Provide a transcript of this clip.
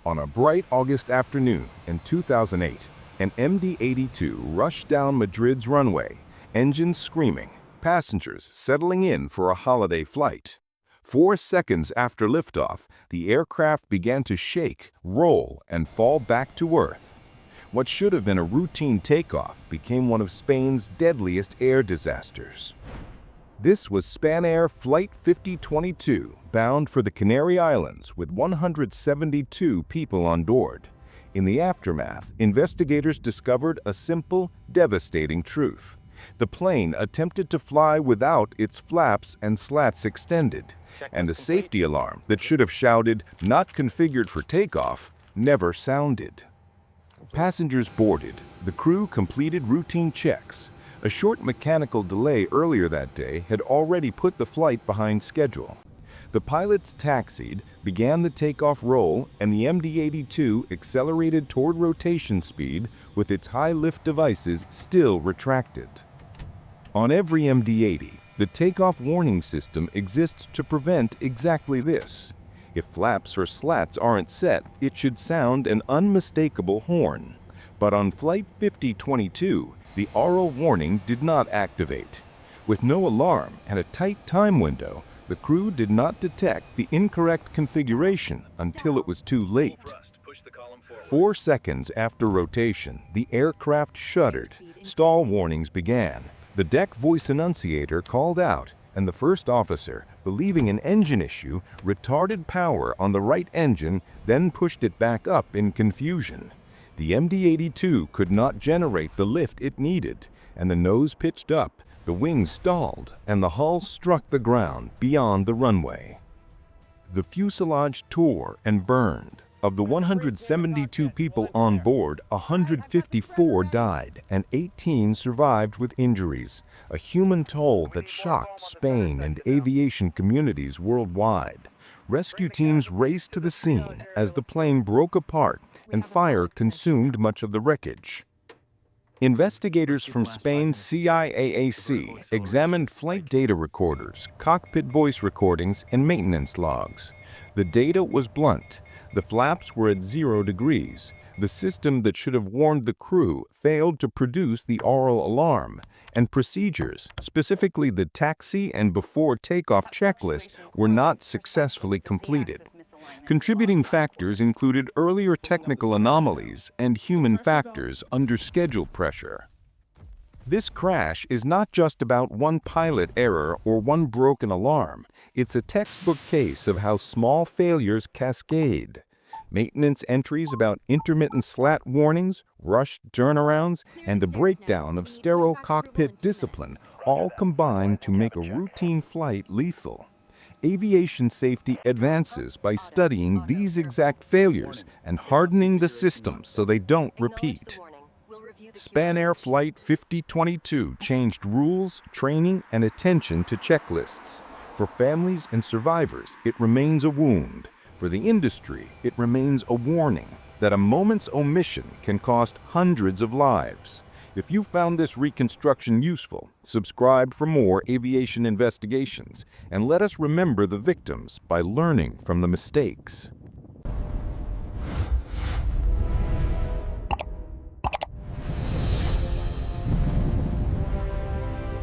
On a bright August afternoon in 2008, an MD-82 rushed down Madrid's runway, engines screaming, passengers settling in for a holiday flight. 4 seconds after liftoff, the aircraft began to shake, roll, and fall back to Earth. What should have been a routine takeoff became one of Spain's deadliest air disasters. This was Spanair Flight 5022, bound for the Canary Islands with 172 people on board. In the aftermath, investigators discovered a simple, devastating truth. The plane attempted to fly without its flaps and slats extended, and a safety alarm that should have shouted, "Not configured for takeoff," never sounded. Passengers boarded. The crew completed routine checks. A short mechanical delay earlier that day had already put the flight behind schedule. The pilots taxied, began the takeoff roll, and the MD-82 accelerated toward rotation speed with its high-lift devices still retracted. On every MD-80, the takeoff warning system exists to prevent exactly this. If flaps or slats aren't set, it should sound an unmistakable horn. But on Flight 5022, the aural warning did not activate. With no alarm and a tight time window, the crew did not detect the incorrect configuration until it was too late. 4 seconds after rotation, the aircraft shuddered. Stall warnings began. The deck voice annunciator called out, and the first officer, believing an engine issue, retarded power on the right engine, then pushed it back up in confusion. The MD-82 could not generate the lift it needed, and the nose pitched up, the wings stalled, and the hull struck the ground beyond the runway. The fuselage tore and burned. Of the 172 people on board, 154 died, and 18 survived with injuries, a human toll that shocked Spain and aviation communities worldwide. Rescue teams raced to the scene as the plane broke apart and fire consumed much of the wreckage. Investigators from Spain's CIAAC examined flight data recorders, cockpit voice recordings, and maintenance logs. The data was blunt. The flaps were at 0 degrees. The system that should have warned the crew failed to produce the aural alarm, and procedures, specifically the taxi and before takeoff checklist, were not successfully completed. Contributing factors included earlier technical anomalies and human factors under schedule pressure. This crash is not just about one pilot error or one broken alarm. It's a textbook case of how small failures cascade. Maintenance entries about intermittent slat warnings, rushed turnarounds, and the breakdown of sterile cockpit discipline all combine to make a routine flight lethal. Aviation safety advances by studying these exact failures and hardening the systems so they don't repeat. Spanair Flight 5022 changed rules, training, and attention to checklists. For families and survivors, it remains a wound. For the industry, it remains a warning that a moment's omission can cost hundreds of lives. If you found this reconstruction useful, subscribe for more aviation investigations, and let us remember the victims by learning from the mistakes.